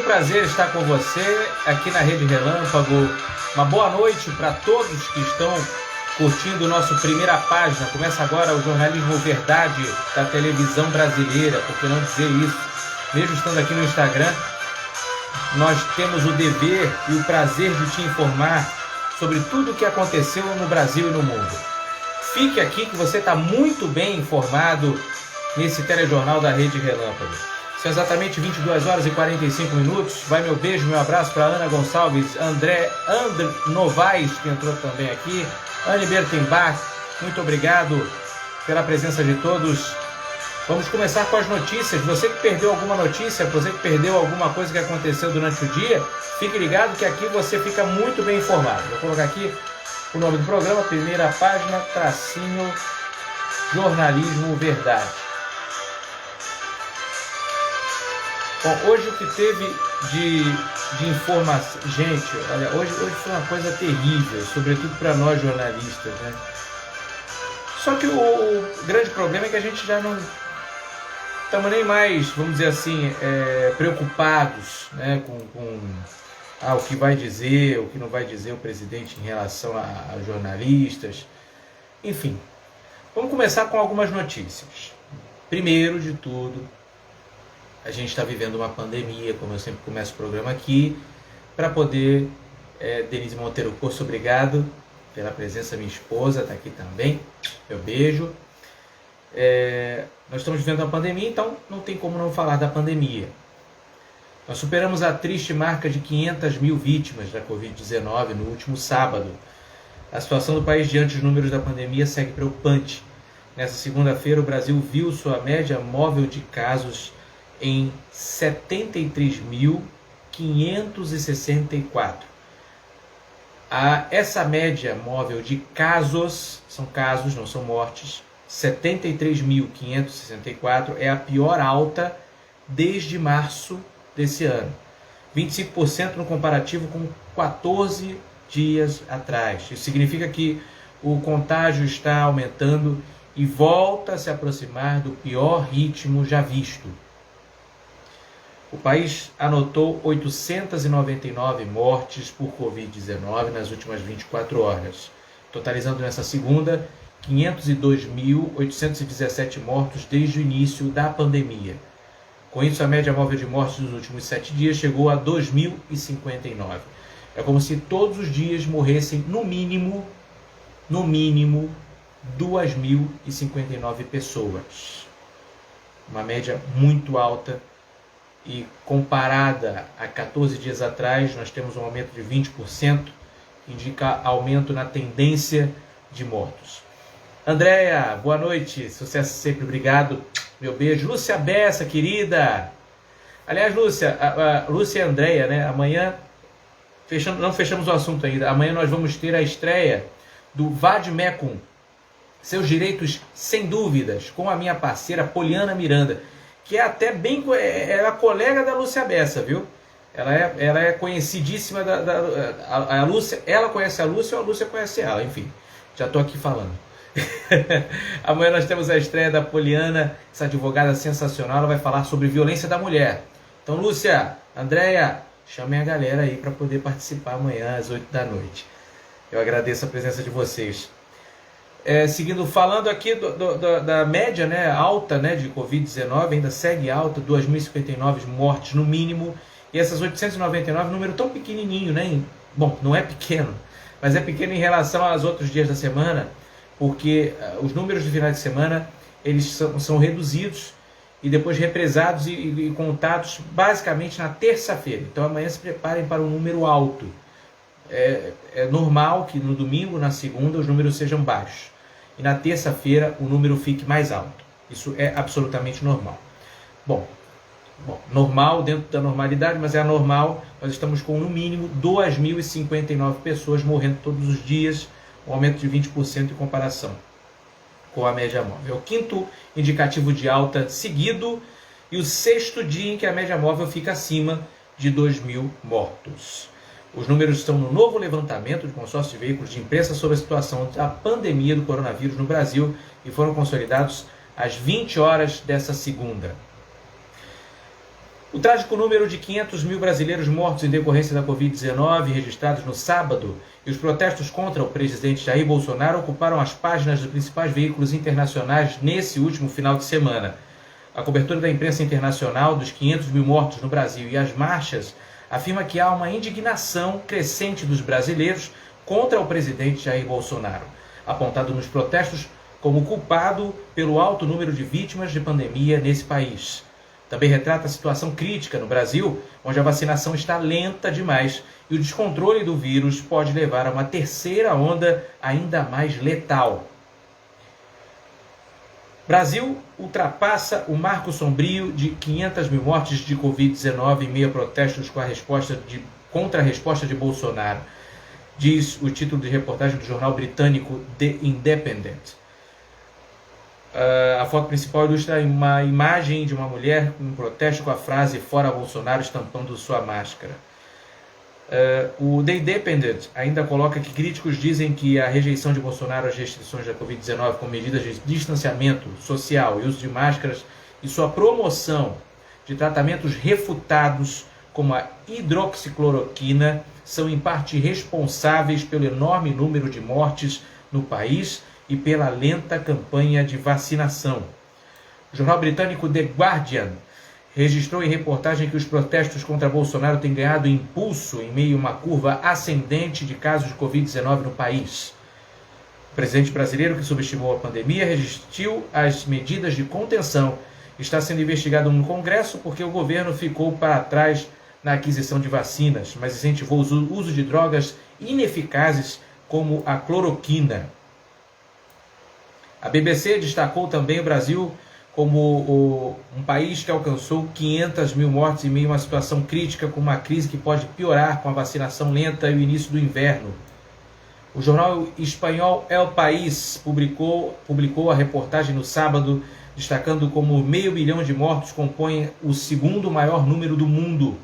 prazer estar com você aqui na Rede Relâmpago. Uma boa noite para todos que estão curtindo o nosso Primeira Página. Começa agora o jornalismo verdade da televisão brasileira, por que não dizer isso? Mesmo estando aqui no Instagram, nós temos o dever e o prazer de te informar sobre tudo o que aconteceu no Brasil e no mundo. Fique aqui que você está muito bem informado nesse telejornal da Rede Relâmpago. São exatamente 22 horas e 45 minutos. Vai meu beijo, meu abraço para Ana Gonçalves, André Novaes, que entrou também aqui, Anne Bertenbach, muito obrigado pela presença de todos. Vamos começar com as notícias. Você que perdeu alguma notícia, você que perdeu alguma coisa que aconteceu durante o dia, fique ligado que aqui você fica muito bem informado. Vou colocar aqui o nome do programa, Primeira Página, tracinho, jornalismo verdade. Bom, hoje o que teve de informação... Gente, olha, hoje foi uma coisa terrível, sobretudo para nós jornalistas, né? Só que o grande problema é que a gente já não estamos nem mais, vamos dizer assim, preocupados, né, com o que vai dizer, o que não vai dizer o presidente em relação a jornalistas. Enfim, vamos começar com algumas notícias. Primeiro de tudo, a gente está vivendo uma pandemia, como eu sempre começo o programa aqui, para poder... Denise Monteiro Corso, obrigado pela presença, minha esposa está aqui também, meu beijo. Nós estamos vivendo uma pandemia, então não tem como não falar da pandemia. Nós superamos a triste marca de 500 mil vítimas da Covid-19 no último sábado. A situação do país diante dos números da pandemia segue preocupante. Nessa segunda-feira, o Brasil viu sua média móvel de casos em 73.564. Essa média móvel de casos, são casos, não são mortes, 73.564 é a pior alta desde março desse ano. 25% no comparativo com 14 dias atrás. Isso significa que o contágio está aumentando e volta a se aproximar do pior ritmo já visto. O país anotou 899 mortes por Covid-19 nas últimas 24 horas, totalizando nessa segunda 502.817 mortos desde o início da pandemia. Com isso, a média móvel de mortes dos últimos 7 dias chegou a 2.059. É como se todos os dias morressem, no mínimo, 2.059 pessoas. Uma média muito alta. E comparada a 14 dias atrás, nós temos um aumento de 20%, que indica aumento na tendência de mortos. Andréia, boa noite, sucesso sempre, obrigado, meu beijo. Lúcia Bessa, querida. Aliás, Lúcia e Andréia, né? Amanhã, não fechamos o assunto ainda, amanhã nós vamos ter a estreia do Vadmecum, Seus Direitos Sem Dúvidas, com a minha parceira Poliana Miranda, que é até bem... Ela é colega da Lúcia Bessa, viu? Ela é conhecidíssima a Lúcia. Ela conhece a Lúcia ou a Lúcia conhece ela, enfim. Já estou aqui falando. Amanhã nós temos a estreia da Poliana, essa advogada sensacional. Ela vai falar sobre violência da mulher. Então, Lúcia, Andréia, chamem a galera aí para poder participar amanhã às 8 da noite. Eu agradeço a presença de vocês. Seguindo, falando aqui da média, né, alta, né, de Covid-19, ainda segue alta, 2.059 mortes no mínimo, e essas 899, número tão pequenininho, né? Bom, não é pequeno, mas é pequeno em relação aos outros dias da semana, porque os números de final de semana, eles são reduzidos e depois represados e contados basicamente na terça-feira. Então amanhã se preparem para um número alto. É normal que no domingo, na segunda, os números sejam baixos. E na terça-feira o número fique mais alto. Isso é absolutamente normal. Bom, normal dentro da normalidade, mas é anormal. Nós estamos com no mínimo 2.059 pessoas morrendo todos os dias, um aumento de 20% em comparação com a média móvel. É o quinto indicativo de alta seguido e o sexto dia em que a média móvel fica acima de 2.000 mortos. Os números estão no novo levantamento do consórcio de veículos de imprensa sobre a situação da pandemia do coronavírus no Brasil e foram consolidados às 20 horas dessa segunda. O trágico número de 500 mil brasileiros mortos em decorrência da Covid-19, registrados no sábado, e os protestos contra o presidente Jair Bolsonaro ocuparam as páginas dos principais veículos internacionais nesse último final de semana. A cobertura da imprensa internacional dos 500 mil mortos no Brasil e as marchas afirma que há uma indignação crescente dos brasileiros contra o presidente Jair Bolsonaro, apontado nos protestos como culpado pelo alto número de vítimas de pandemia nesse país. Também retrata a situação crítica no Brasil, onde a vacinação está lenta demais e o descontrole do vírus pode levar a uma terceira onda ainda mais letal. Brasil ultrapassa o marco sombrio de 500 mil mortes de Covid-19 em meio a protestos contra a resposta de Bolsonaro, diz o título de reportagem do jornal britânico The Independent. A foto principal ilustra uma imagem de uma mulher em protesto com a frase "Fora Bolsonaro" estampando sua máscara. O The Independent ainda coloca que críticos dizem que a rejeição de Bolsonaro às restrições da Covid-19 com medidas de distanciamento social e uso de máscaras e sua promoção de tratamentos refutados como a hidroxicloroquina são em parte responsáveis pelo enorme número de mortes no país e pela lenta campanha de vacinação. O jornal britânico The Guardian registrou em reportagem que os protestos contra Bolsonaro têm ganhado impulso em meio a uma curva ascendente de casos de Covid-19 no país. O presidente brasileiro, que subestimou a pandemia, resistiu às medidas de contenção. Está sendo investigado no Congresso porque o governo ficou para trás na aquisição de vacinas, mas incentivou o uso de drogas ineficazes como a cloroquina. A BBC destacou também o Brasil como um país que alcançou 500 mil mortes em meio a uma situação crítica, com uma crise que pode piorar com a vacinação lenta e o início do inverno. O jornal espanhol El País publicou a reportagem no sábado, destacando como 500 mil de mortos compõem o segundo maior número do mundo.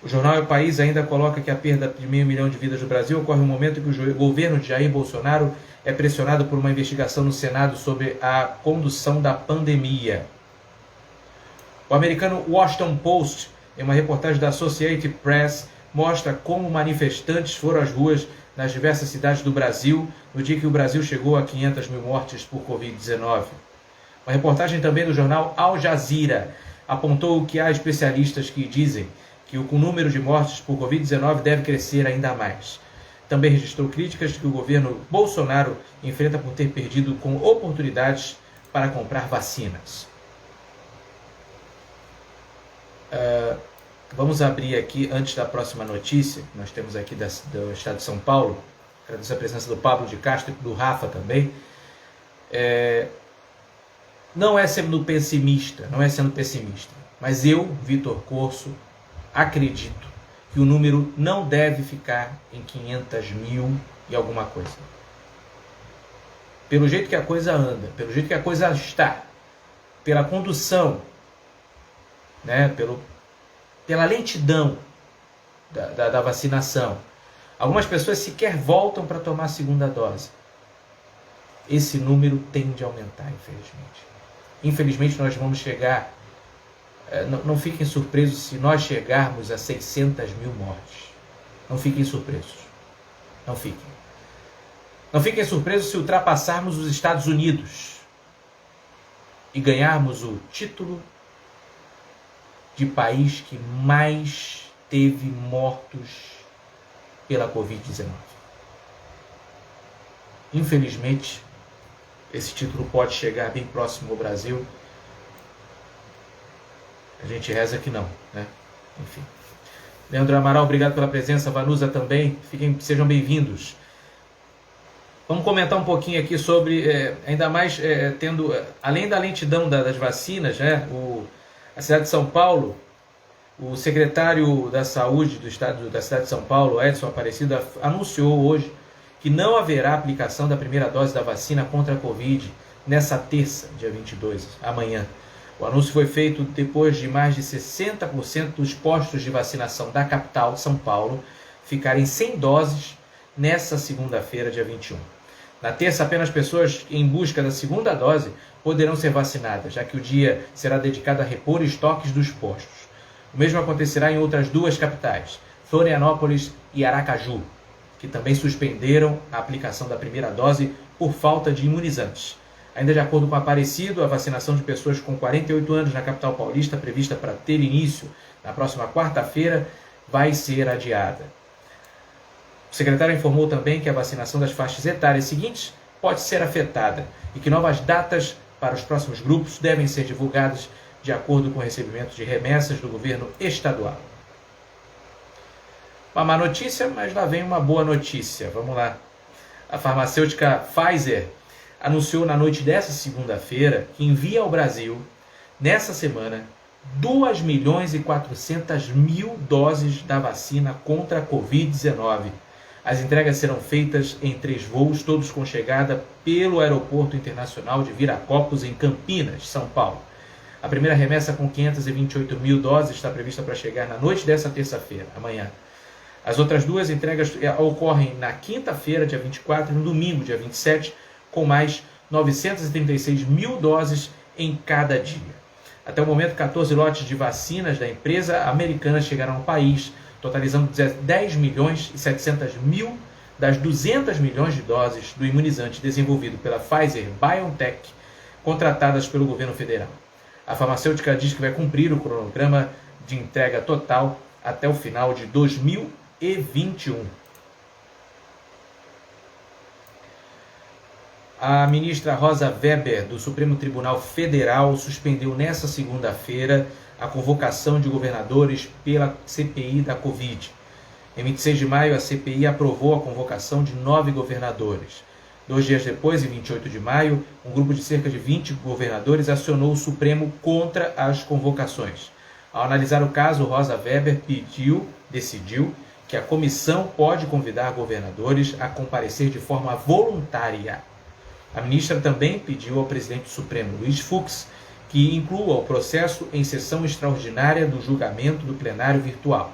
O jornal El País ainda coloca que a perda de 500 mil de vidas no Brasil ocorre no momento em que o governo de Jair Bolsonaro é pressionado por uma investigação no Senado sobre a condução da pandemia. O americano Washington Post, em uma reportagem da Associated Press, mostra como manifestantes foram às ruas nas diversas cidades do Brasil no dia que o Brasil chegou a 500 mil mortes por Covid-19. Uma reportagem também do jornal Al Jazeera apontou que há especialistas que dizem que o número de mortes por Covid-19 deve crescer ainda mais. Também registrou críticas que o governo Bolsonaro enfrenta por ter perdido com oportunidades para comprar vacinas. Vamos abrir aqui, antes da próxima notícia, que nós temos aqui do estado de São Paulo. Agradeço a presença do Pablo de Castro e do Rafa também. Não é sendo pessimista, mas eu, Vitor Corso, acredito que o número não deve ficar em 500 mil e alguma coisa. Pelo jeito que a coisa anda, pelo jeito que a coisa está, pela condução, né, pela lentidão da vacinação. Algumas pessoas sequer voltam para tomar a segunda dose. Esse número tende a aumentar, infelizmente. Infelizmente nós vamos chegar... Não fiquem surpresos se nós chegarmos a 600 mil mortes. Não fiquem surpresos. Não fiquem. Não fiquem surpresos se ultrapassarmos os Estados Unidos e ganharmos o título de país que mais teve mortos pela Covid-19. Infelizmente, esse título pode chegar bem próximo ao Brasil. A gente reza que não, né? Enfim. Leandro Amaral, obrigado pela presença. Vanusa também. Sejam bem-vindos. Vamos comentar um pouquinho aqui sobre, ainda mais além da lentidão das vacinas, né? A cidade de São Paulo, o secretário da Saúde do estado da cidade de São Paulo, Edson Aparecido, anunciou hoje que não haverá aplicação da primeira dose da vacina contra a Covid nessa terça, dia 22, amanhã. O anúncio foi feito depois de mais de 60% dos postos de vacinação da capital, São Paulo, ficarem sem doses nessa segunda-feira, dia 21. Na terça, apenas pessoas em busca da segunda dose poderão ser vacinadas, já que o dia será dedicado a repor estoques dos postos. O mesmo acontecerá em outras duas capitais, Florianópolis e Aracaju, que também suspenderam a aplicação da primeira dose por falta de imunizantes. Ainda de acordo com o Aparecido, a vacinação de pessoas com 48 anos na capital paulista, prevista para ter início na próxima quarta-feira, vai ser adiada. O secretário informou também que a vacinação das faixas etárias seguintes pode ser afetada e que novas datas para os próximos grupos devem ser divulgadas de acordo com o recebimento de remessas do governo estadual. Uma má notícia, mas lá vem uma boa notícia. Vamos lá. A farmacêutica Pfizer anunciou na noite dessa segunda-feira que envia ao Brasil, nessa semana, 2.400.000 doses da vacina contra a Covid-19. As entregas serão feitas em 3 voos, todos com chegada pelo Aeroporto Internacional de Viracopos, em Campinas, São Paulo. A primeira remessa com 528.000 doses está prevista para chegar na noite dessa terça-feira, amanhã. As outras duas entregas ocorrem na quinta-feira, dia 24, e no domingo, dia 27, com mais 936.000 doses em cada dia. Até o momento, 14 lotes de vacinas da empresa americana chegaram ao país, totalizando 10.700.000 das 200 milhões de doses do imunizante desenvolvido pela Pfizer-BioNTech, contratadas pelo governo federal. A farmacêutica diz que vai cumprir o cronograma de entrega total até o final de 2021. A ministra Rosa Weber, do Supremo Tribunal Federal, suspendeu nesta segunda-feira a convocação de governadores pela CPI da Covid. Em 26 de maio, a CPI aprovou a convocação de 9 governadores. 2 dias depois, em 28 de maio, um grupo de cerca de 20 governadores acionou o Supremo contra as convocações. Ao analisar o caso, Rosa Weber decidiu que a comissão pode convidar governadores a comparecer de forma voluntária. A ministra também pediu ao presidente do Supremo, Luiz Fux, que inclua o processo em sessão extraordinária do julgamento do plenário virtual.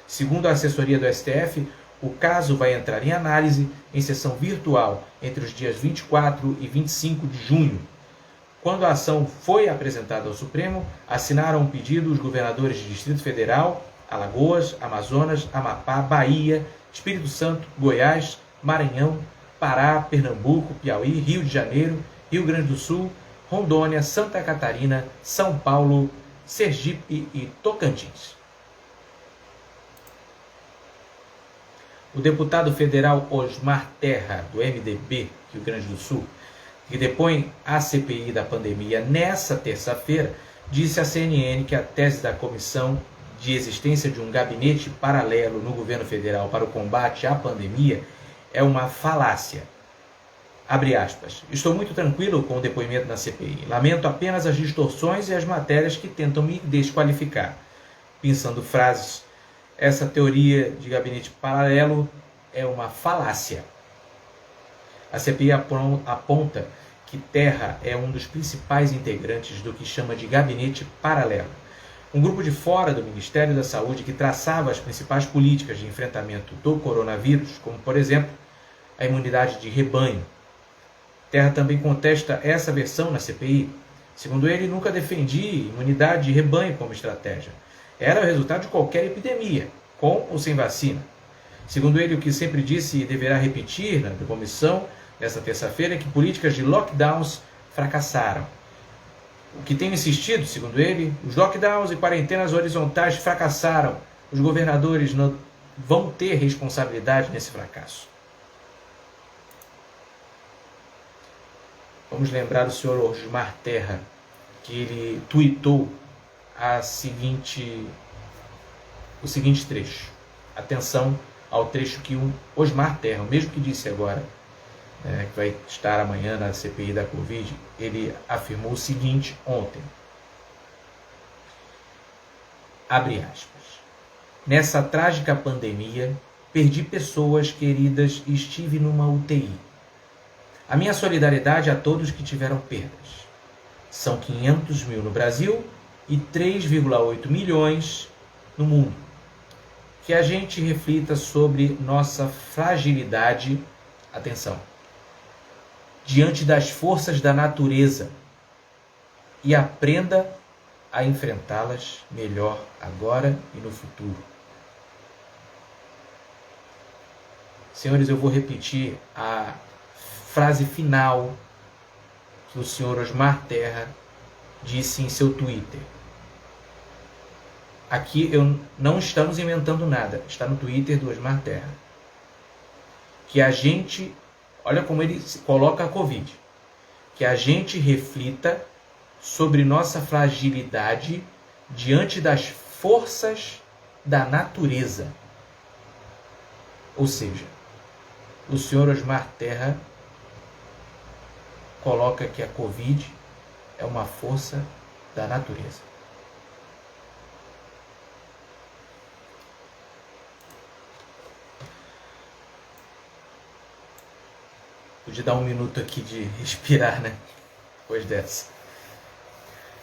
Segundo a assessoria do STF, o caso vai entrar em análise em sessão virtual entre os dias 24 e 25 de junho. Quando a ação foi apresentada ao Supremo, assinaram o pedido os governadores de Distrito Federal, Alagoas, Amazonas, Amapá, Bahia, Espírito Santo, Goiás, Maranhão, Pará, Pernambuco, Piauí, Rio de Janeiro, Rio Grande do Sul, Rondônia, Santa Catarina, São Paulo, Sergipe e Tocantins. O deputado federal Osmar Terra, do MDB, Rio Grande do Sul, que depõe à CPI da pandemia nessa terça-feira, disse à CNN que a tese da comissão de existência de um gabinete paralelo no governo federal para o combate à pandemia é uma falácia. Abre aspas. Estou muito tranquilo com o depoimento na CPI. Lamento apenas as distorções e as matérias que tentam me desqualificar. Pensando frases, essa teoria de gabinete paralelo é uma falácia. A CPI aponta que Terra é um dos principais integrantes do que chama de gabinete paralelo. Um grupo de fora do Ministério da Saúde que traçava as principais políticas de enfrentamento do coronavírus, como, por exemplo, a imunidade de rebanho. Terra também contesta essa versão na CPI. Segundo ele, nunca defendi imunidade de rebanho como estratégia. Era o resultado de qualquer epidemia, com ou sem vacina. Segundo ele, o que sempre disse e deverá repetir na comissão nesta terça-feira é que políticas de lockdowns fracassaram. O que tem insistido, segundo ele, os lockdowns e quarentenas horizontais fracassaram. Os governadores não vão ter responsabilidade nesse fracasso. Vamos lembrar do senhor Osmar Terra, que ele tuitou o seguinte trecho. Atenção ao trecho que o Osmar Terra, o mesmo que disse agora, que vai estar amanhã na CPI da Covid, ele afirmou o seguinte ontem. Abre aspas. Nessa trágica pandemia, perdi pessoas queridas e estive numa UTI. A minha solidariedade a todos que tiveram perdas. São 500 mil no Brasil e 3,8 milhões no mundo. Que a gente reflita sobre nossa fragilidade, atenção, diante das forças da natureza e aprenda a enfrentá-las melhor agora e no futuro. Senhores, eu vou repetir a frase final que o senhor Osmar Terra disse em seu Twitter. Aqui não estamos inventando nada, está no Twitter do Osmar Terra. Que a gente, olha como ele coloca a Covid, que a gente reflita sobre nossa fragilidade diante das forças da natureza. Ou seja, o senhor Osmar Terra coloca que a Covid é uma força da natureza. Podia dar um minuto aqui de respirar, né? Depois dessa.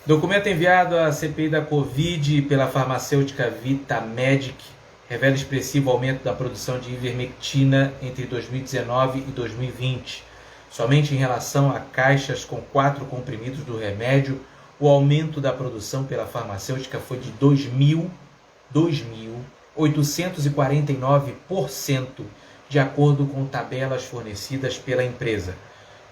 Documento enviado à CPI da Covid pela farmacêutica Vitamedic revela expressivo aumento da produção de ivermectina entre 2019 e 2020. Somente em relação a caixas com 4 comprimidos do remédio, o aumento da produção pela farmacêutica foi de 2.849%, de acordo com tabelas fornecidas pela empresa.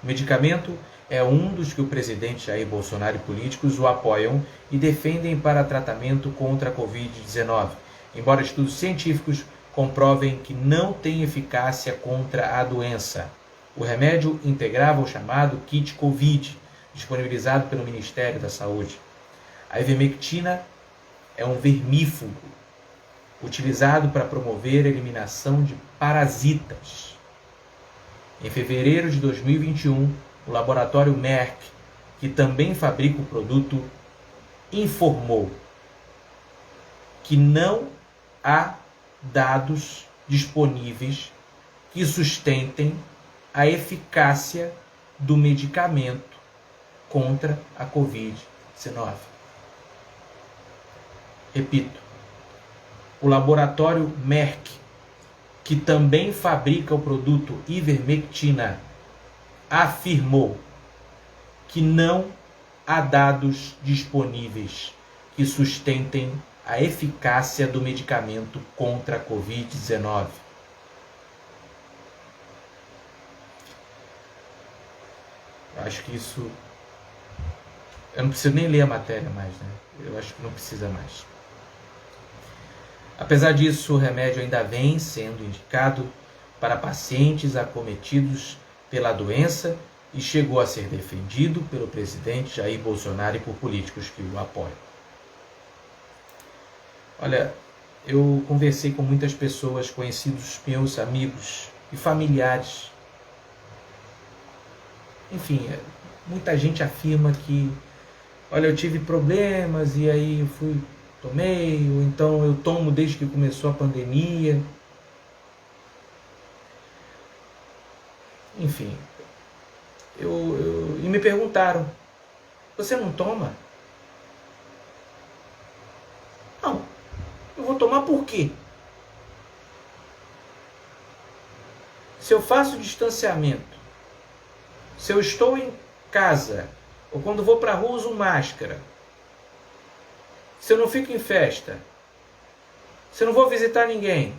O medicamento é um dos que o presidente Jair Bolsonaro e políticos o apoiam e defendem para tratamento contra a Covid-19, embora estudos científicos comprovem que não tem eficácia contra a doença. O remédio integrava o chamado kit Covid, disponibilizado pelo Ministério da Saúde. A ivermectina é um vermífugo utilizado para promover a eliminação de parasitas. Em fevereiro de 2021, o laboratório Merck, que também fabrica o produto, informou que não há dados disponíveis que sustentem a eficácia do medicamento contra a Covid-19. Repito, o laboratório Merck, que também fabrica o produto ivermectina, afirmou que não há dados disponíveis que sustentem a eficácia do medicamento contra a Covid-19. Eu acho que isso... Eu não preciso nem ler a matéria mais, né? Eu acho que não precisa mais. Apesar disso, o remédio ainda vem sendo indicado para pacientes acometidos pela doença e chegou a ser defendido pelo presidente Jair Bolsonaro e por políticos que o apoiam. Olha, eu conversei com muitas pessoas, conhecidos meus, amigos e familiares. Enfim, muita gente afirma que, olha, eu tive problemas e aí eu tomei, ou então eu tomo desde que começou a pandemia. Enfim, e me perguntaram, você não toma? Não, eu vou tomar por quê? Se eu faço distanciamento, se eu estou em casa, ou quando vou para a rua uso máscara, se eu não fico em festa, se eu não vou visitar ninguém,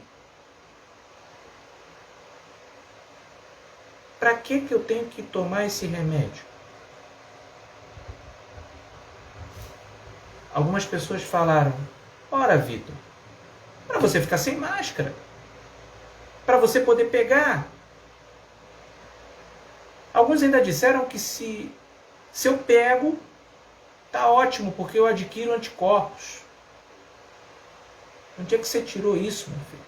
para que eu tenho que tomar esse remédio? Algumas pessoas falaram, ora Vitor, para você ficar sem máscara, para você poder pegar. Alguns ainda disseram que se eu pego, tá ótimo, porque eu adquiro anticorpos. Onde é que você tirou isso, meu filho?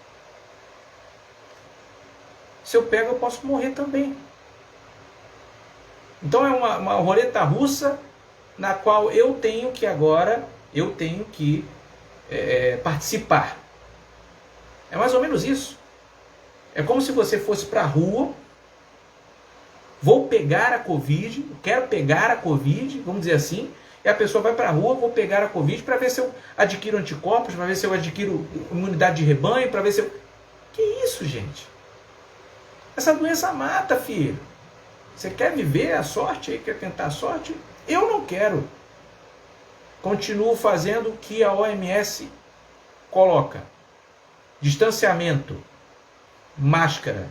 Se eu pego, eu posso morrer também. Então é uma roleta russa na qual eu tenho que participar. É mais ou menos isso. É como se você fosse para a rua, vou pegar a Covid, quero pegar a Covid, vamos dizer assim, e a pessoa vai para a rua, vou pegar a Covid para ver se eu adquiro anticorpos, para ver se eu adquiro imunidade de rebanho, para ver se eu... Que isso, gente? Essa doença mata, filho. Você quer viver a sorte? Quer tentar a sorte? Eu não quero. Continuo fazendo o que a OMS coloca. Distanciamento, máscara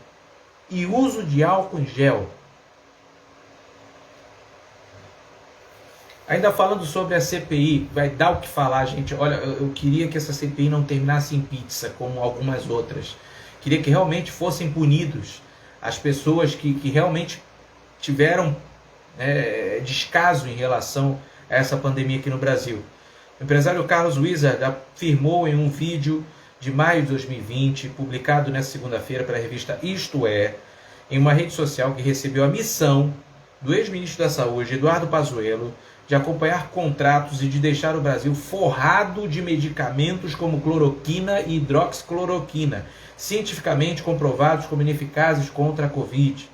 e uso de álcool em gel. Ainda falando sobre a CPI, vai dar o que falar, gente. Olha, eu queria que essa CPI não terminasse em pizza, como algumas outras. Queria que realmente fossem punidos as pessoas que realmente tiveram descaso em relação a essa pandemia aqui no Brasil. O empresário Carlos Wizard afirmou em um vídeo de maio de 2020, publicado nesta segunda-feira pela revista Isto É, em uma rede social, que recebeu a missão do ex-ministro da Saúde, Eduardo Pazuello, de acompanhar contratos e de deixar o Brasil forrado de medicamentos como cloroquina e hidroxicloroquina, cientificamente comprovados como ineficazes contra a Covid.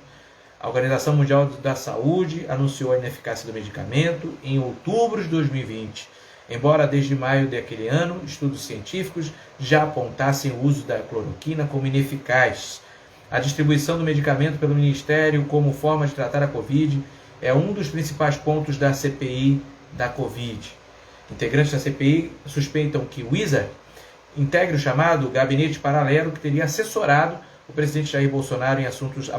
A Organização Mundial da Saúde anunciou a ineficácia do medicamento em outubro de 2020, embora desde maio daquele ano estudos científicos já apontassem o uso da cloroquina como ineficaz. A distribuição do medicamento pelo Ministério como forma de tratar a Covid é um dos principais pontos da CPI da Covid. Integrantes da CPI suspeitam que o Wizard integre o chamado gabinete paralelo que teria assessorado o presidente Jair Bolsonaro em assuntos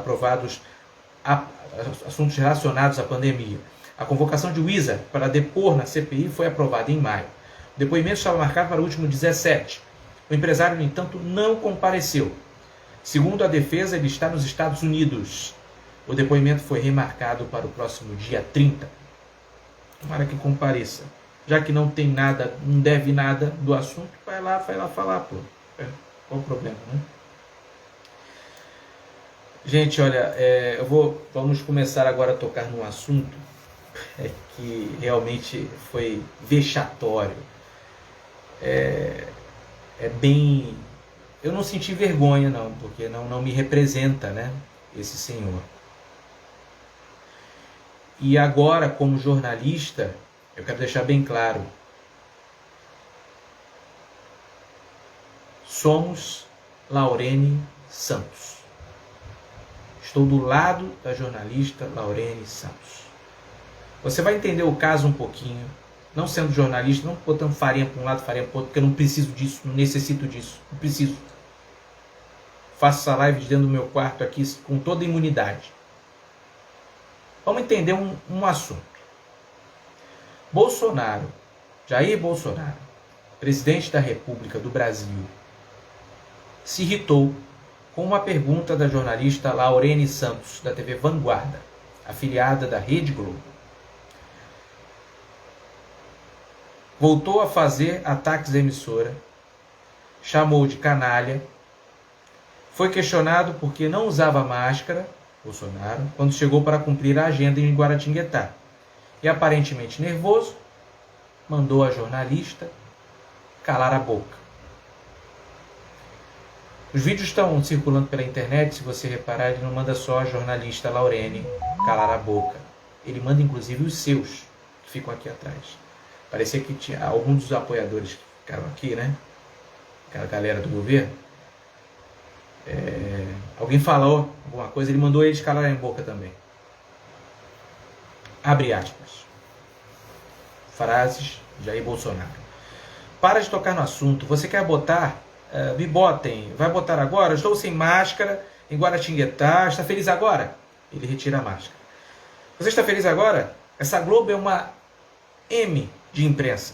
assuntos relacionados à pandemia. A convocação de Wizard para depor na CPI foi aprovada em maio. O depoimento estava marcado para o último 17. O empresário, no entanto, não compareceu. Segundo a defesa, ele está nos Estados Unidos. O depoimento foi remarcado para o próximo dia 30. Tomara que compareça. Já que não tem nada, não deve nada do assunto, vai lá falar, pô. Qual o problema, né? Gente, olha, vamos começar agora a tocar num assunto que realmente foi vexatório. Bem... Eu não senti vergonha, não, porque não me representa, né, esse senhor. E agora, como jornalista, eu quero deixar bem claro. Somos Laurene Santos. Estou do lado da jornalista Laurene Santos. Você vai entender o caso um pouquinho. Não sendo jornalista, não botando farinha para um lado, farinha para o outro, porque eu não preciso disso, não necessito disso. Não preciso. Faço essa live de dentro do meu quarto aqui com toda a imunidade. Vamos entender um assunto. Bolsonaro, Jair Bolsonaro, presidente da República do Brasil, se irritou com uma pergunta da jornalista Laurene Santos, da TV Vanguarda, afiliada da Rede Globo. Voltou a fazer ataques à emissora, chamou de canalha, foi questionado porque não usava máscara, Bolsonaro, quando chegou para cumprir a agenda em Guaratinguetá. E aparentemente nervoso, mandou a jornalista calar a boca. Os vídeos estão circulando pela internet, se você reparar, ele não manda só a jornalista Laurene calar a boca. Ele manda inclusive os seus, que ficam aqui atrás. Parecia que tinha alguns dos apoiadores que ficaram aqui, né? Aquela galera do governo. Alguém falou alguma coisa, ele mandou eles calarem a boca também. Abre aspas. Frases de Jair Bolsonaro. Para de tocar no assunto. Você quer botar? Me botem. Vai botar agora? Estou sem máscara em Guaratinguetá. Está feliz agora? Ele retira a máscara. Você está feliz agora? Essa Globo é uma M de imprensa.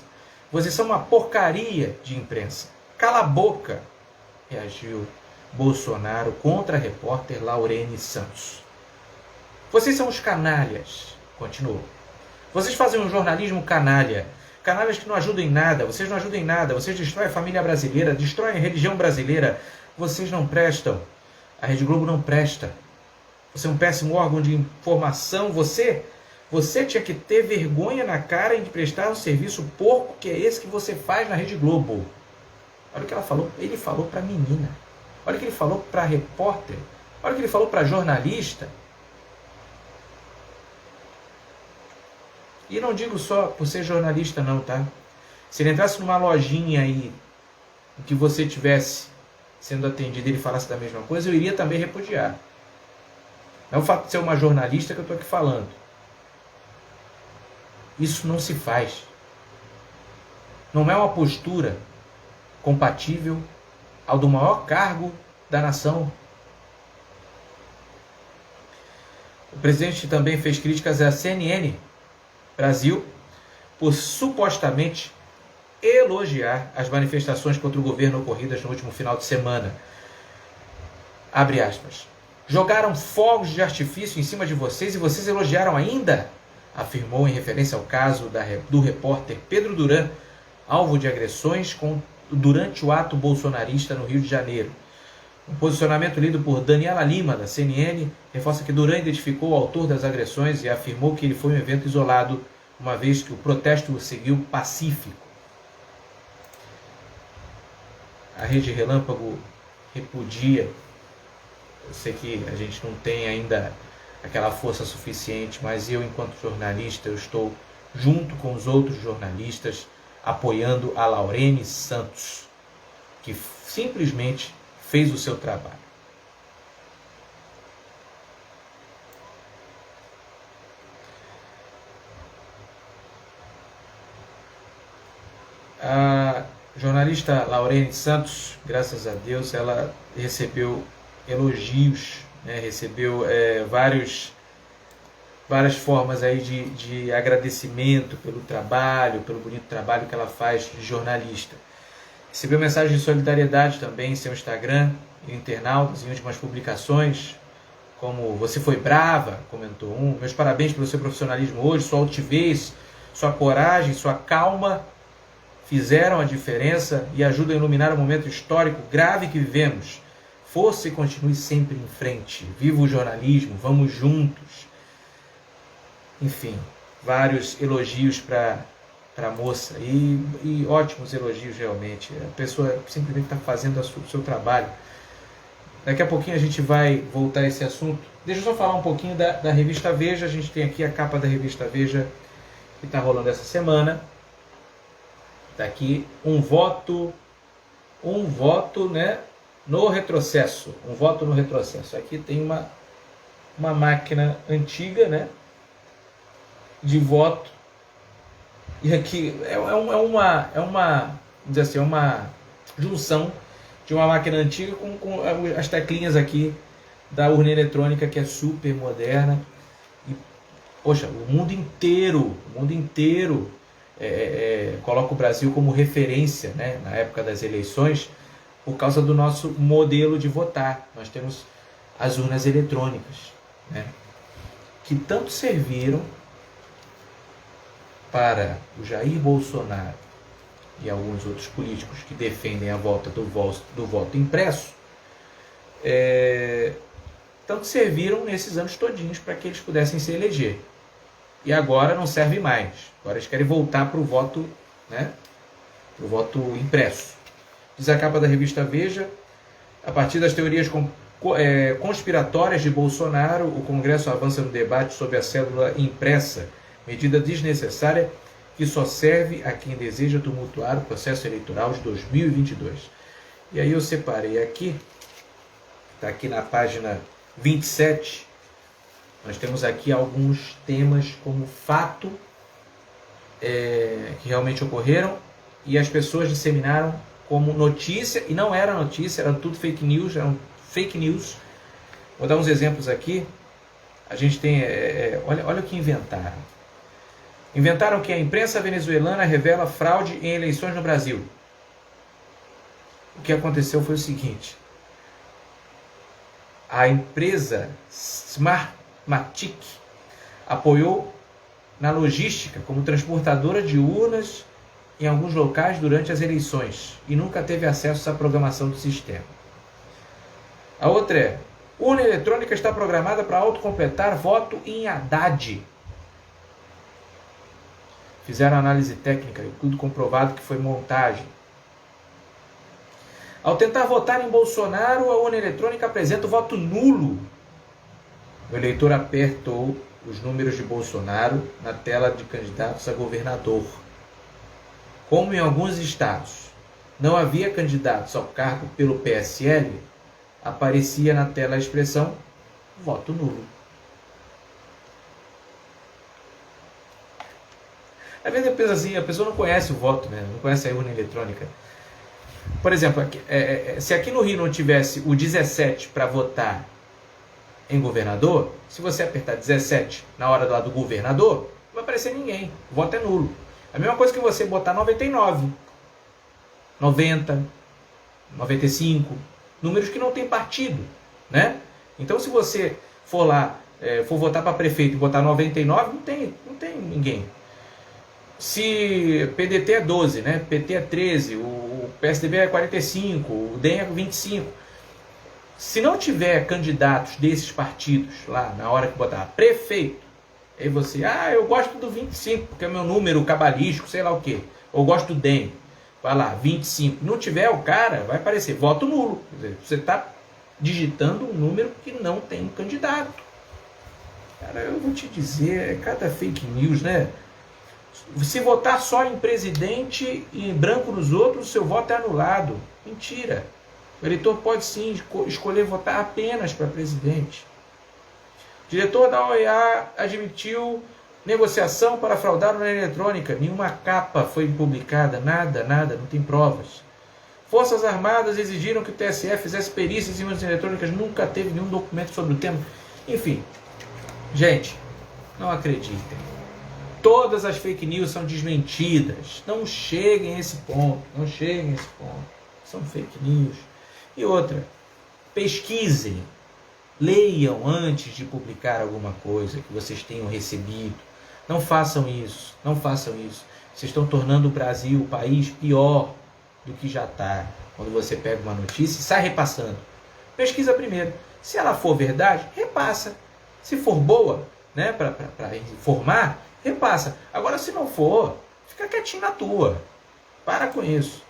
Vocês são uma porcaria de imprensa. Cala a boca, reagiu Bolsonaro contra a repórter Laurene Santos. Vocês são os canalhas, continuou. Vocês fazem um jornalismo canalha. Canalhas que não ajudam em nada. Vocês não ajudam em nada. Vocês destroem a família brasileira, destroem a religião brasileira. Vocês não prestam. A Rede Globo não presta. Você é um péssimo órgão de informação. Você tinha que ter vergonha na cara em prestar um serviço porco que é esse que você faz na Rede Globo. Olha o que ela falou. Ele falou para a menina. Olha o que ele falou para a repórter. Olha o que ele falou para a jornalista. E não digo só por ser jornalista não, tá? Se ele entrasse numa lojinha aí, que você tivesse sendo atendido e ele falasse da mesma coisa, eu iria também repudiar. Não é o fato de ser uma jornalista que eu estou aqui falando. Isso não se faz. Não é uma postura compatível ao do maior cargo da nação. O presidente também fez críticas à CNN Brasil por supostamente elogiar as manifestações contra o governo ocorridas no último final de semana. Abre aspas. Jogaram fogos de artifício em cima de vocês e vocês elogiaram ainda? Afirmou em referência ao caso do repórter Pedro Duran, alvo de agressões durante o ato bolsonarista no Rio de Janeiro. Um posicionamento lido por Daniela Lima, da CNN, reforça que Duran identificou o autor das agressões e afirmou que ele foi um evento isolado, uma vez que o protesto seguiu pacífico. A Rede Relâmpago repudia. Eu sei que a gente não tem ainda aquela força suficiente, mas eu, enquanto jornalista, eu estou junto com os outros jornalistas apoiando a Laurene Santos, que simplesmente fez o seu trabalho. A jornalista Laurene Santos, graças a Deus, ela recebeu elogios, né? Recebeu várias formas aí de agradecimento pelo trabalho, pelo bonito trabalho que ela faz de jornalista. Recebeu mensagem de solidariedade também em seu Instagram, em internautas, em últimas publicações, como "Você foi brava", comentou um, "Meus parabéns pelo seu profissionalismo hoje, sua altivez, sua coragem, sua calma fizeram a diferença e ajudam a iluminar o momento histórico grave que vivemos. Força e continue sempre em frente. Viva o jornalismo, vamos juntos." Enfim, vários elogios para a moça e ótimos elogios realmente. A pessoa simplesmente está fazendo o seu trabalho. Daqui a pouquinho a gente vai voltar a esse assunto. Deixa eu só falar um pouquinho da revista Veja. A gente tem aqui a capa da revista Veja que está rolando essa semana. Está aqui um voto, né, no retrocesso. Um voto no retrocesso. Aqui tem uma máquina antiga, né, de voto. E aqui é uma junção de uma máquina antiga com as teclinhas aqui da urna eletrônica, que é super moderna. E, poxa, o mundo inteiro coloca o Brasil como referência, né, na época das eleições, por causa do nosso modelo de votar. Nós temos as urnas eletrônicas, né, que tanto serviram para o Jair Bolsonaro e alguns outros políticos que defendem a volta do voto impresso, tanto serviram nesses anos todinhos para que eles pudessem se eleger. E agora não serve mais. Agora eles querem voltar para o voto, né, pro voto impresso. Diz a capa da revista Veja: a partir das teorias conspiratórias de Bolsonaro, o Congresso avança no debate sobre a cédula impressa, medida desnecessária que só serve a quem deseja tumultuar o processo eleitoral de 2022. E aí eu separei aqui, está aqui na página 27, nós temos aqui alguns temas como fato que realmente ocorreram e as pessoas disseminaram como notícia, e não era notícia, era tudo fake news, eram fake news. Vou dar uns exemplos aqui. A gente tem, olha o que inventaram. Inventaram que a imprensa venezuelana revela fraude em eleições no Brasil. O que aconteceu foi o seguinte: a empresa Smartmatic apoiou na logística como transportadora de urnas em alguns locais durante as eleições e nunca teve acesso à programação do sistema. A outra é: urna eletrônica está programada para autocompletar voto em Haddad. Fizeram análise técnica e tudo comprovado que foi montagem. Ao tentar votar em Bolsonaro, a urna eletrônica apresenta o voto nulo. O eleitor apertou os números de Bolsonaro na tela de candidatos a governador. Como em alguns estados não havia candidatos ao cargo pelo PSL, aparecia na tela a expressão voto nulo. Às vezes eu penso assim, a pessoa não conhece o voto, né? Não conhece a urna eletrônica. Por exemplo, se aqui no Rio não tivesse o 17 para votar em governador, se você apertar 17 na hora lá do governador, não vai aparecer ninguém. O voto é nulo. A mesma coisa que você botar 99, 90, 95, números que não tem partido, né? Então, se você for lá, for votar para prefeito e botar 99, não tem ninguém. Se PDT é 12, né? PT é 13, o PSDB é 45, o DEM é 25. Se não tiver candidatos desses partidos lá na hora que botar prefeito, aí você, eu gosto do 25, porque é meu número cabalístico, sei lá o quê. Ou gosto do DEM, vai lá, 25. Não tiver o cara, vai aparecer voto nulo. Quer dizer, você está digitando um número que não tem um candidato. Cara, eu vou te dizer, é cada fake news, né? Se votar só em presidente e em branco nos outros, seu voto é anulado. Mentira. O eleitor pode sim escolher votar apenas para presidente. O diretor da OEA admitiu negociação para fraudar a urna eletrônica. Nenhuma capa foi publicada, nada, não tem provas. Forças Armadas exigiram que o TSE fizesse perícias em urnas eletrônicas, nunca teve nenhum documento sobre o tema. Enfim, gente, não acreditem. Todas as fake news são desmentidas. Não cheguem a esse ponto. São fake news. E outra, pesquisem. Leiam antes de publicar alguma coisa que vocês tenham recebido. Não façam isso. Vocês estão tornando o Brasil o país pior do que já está. Quando você pega uma notícia e sai repassando. Pesquisa primeiro. Se ela for verdade, repassa. Se for boa, né, para informar, repassa. Agora, se não for, fica quietinho na tua. Para com isso.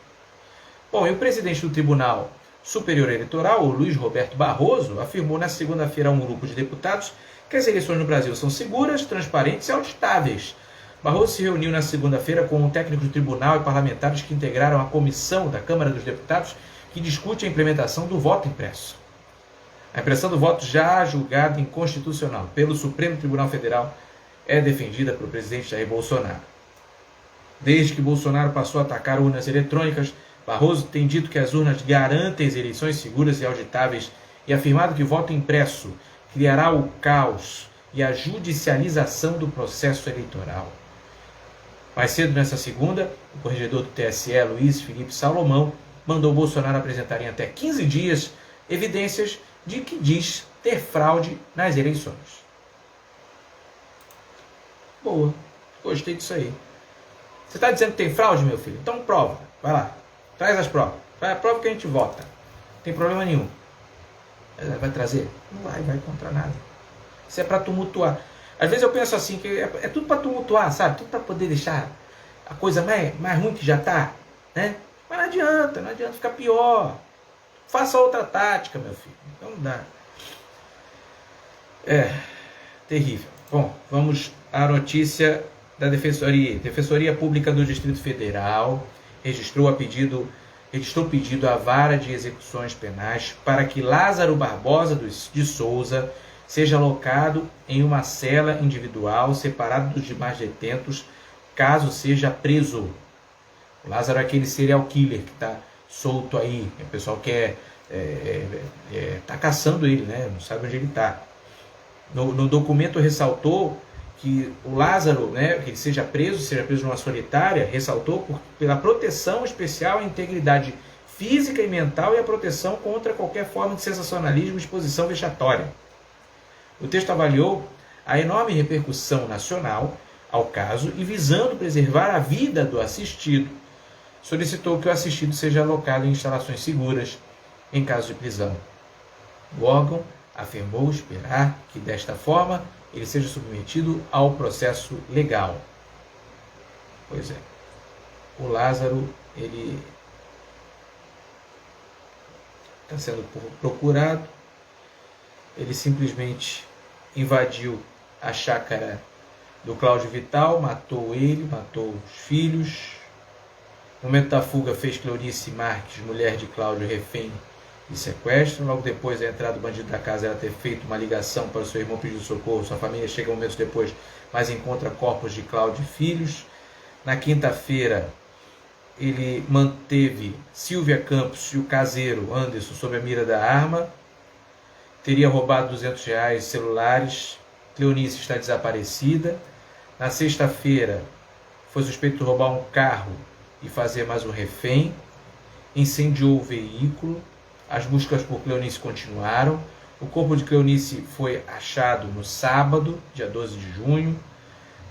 Bom, e o presidente do Tribunal Superior Eleitoral, o Luiz Roberto Barroso, afirmou na segunda-feira a um grupo de deputados que as eleições no Brasil são seguras, transparentes e auditáveis. Barroso se reuniu na segunda-feira com um técnico do tribunal e parlamentares que integraram a comissão da Câmara dos Deputados que discute a implementação do voto impresso. A impressão do voto já julgada inconstitucional pelo Supremo Tribunal Federal é defendida pelo presidente Jair Bolsonaro. Desde que Bolsonaro passou a atacar urnas eletrônicas, Barroso tem dito que as urnas garantem as eleições seguras e auditáveis e afirmado que o voto impresso criará o caos e a judicialização do processo eleitoral. Mais cedo, nessa segunda, o corregedor do TSE, Luiz Felipe Salomão, mandou Bolsonaro apresentar em até 15 dias evidências de que diz ter fraude nas eleições. Boa, gostei disso aí. Você está dizendo que tem fraude, meu filho? Então prova, vai lá, traz as provas. Traz a prova que a gente vota. Não tem problema nenhum. Vai trazer? Não vai contra nada. Isso é para tumultuar. Às vezes eu penso assim, que é tudo para tumultuar, sabe? Tudo para poder deixar a coisa mais ruim que já está, né? Mas não adianta ficar pior. Faça outra tática, meu filho. Então não dá. É terrível. Bom, vamos à notícia da Defensoria. Defensoria Pública do Distrito Federal registrou pedido à Vara de Execuções Penais para que Lázaro Barbosa de Souza seja alocado em uma cela individual separado dos demais detentos, caso seja preso. O Lázaro é aquele serial killer que está solto aí. O pessoal quer tá caçando ele, né? Não sabe onde ele está. No documento ressaltou que o Lázaro, né, que ele seja preso numa solitária, ressaltou pela proteção especial à integridade física e mental e a proteção contra qualquer forma de sensacionalismo e exposição vexatória. O texto avaliou a enorme repercussão nacional ao caso e, visando preservar a vida do assistido, solicitou que o assistido seja alocado em instalações seguras em caso de prisão. O órgão afirmou esperar que, desta forma, ele seja submetido ao processo legal. Pois é. O Lázaro, ele está sendo procurado. Ele simplesmente invadiu a chácara do Cláudio Vital, matou ele, matou os filhos. No momento da fuga, fez Cleonice Marques, mulher de Cláudio, refém de sequestro. Logo depois da entrada do bandido da casa, ela ter feito uma ligação para o seu irmão pedir socorro. Sua família chega momentos depois, mas encontra corpos de Cláudio e filhos. Na quinta-feira, ele manteve Silvia Campos e o caseiro Anderson sob a mira da arma. Teria roubado R$200, celulares. Cleonice está desaparecida. Na sexta-feira, foi suspeito de roubar um carro e fazer mais um refém. Incendiou o veículo. As buscas por Cleonice continuaram. O corpo de Cleonice foi achado no sábado, dia 12 de junho.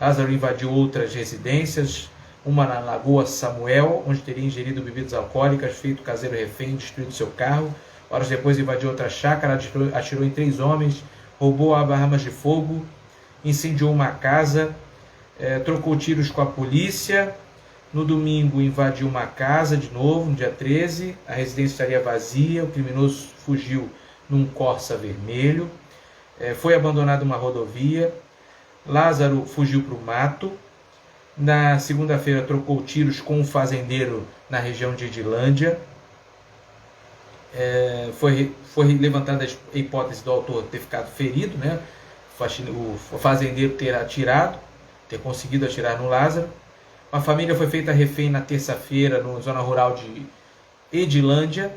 Lázaro invadiu outras residências, uma na Lagoa Samuel, onde teria ingerido bebidas alcoólicas, feito caseiro refém, destruído seu carro. Horas depois invadiu outra chácara, atirou em 3 homens, roubou armas de fogo, incendiou uma casa, trocou tiros com a polícia. No domingo invadiu uma casa de novo, no dia 13, a residência estaria vazia, o criminoso fugiu num Corsa vermelho, foi abandonado uma rodovia. Lázaro fugiu para o mato. Na segunda-feira trocou tiros com um fazendeiro na região de Edilândia. Foi levantada a hipótese do autor ter ficado ferido, né? O fazendeiro ter conseguido atirar no Lázaro. Uma família foi feita refém na terça-feira na zona rural de Edilândia.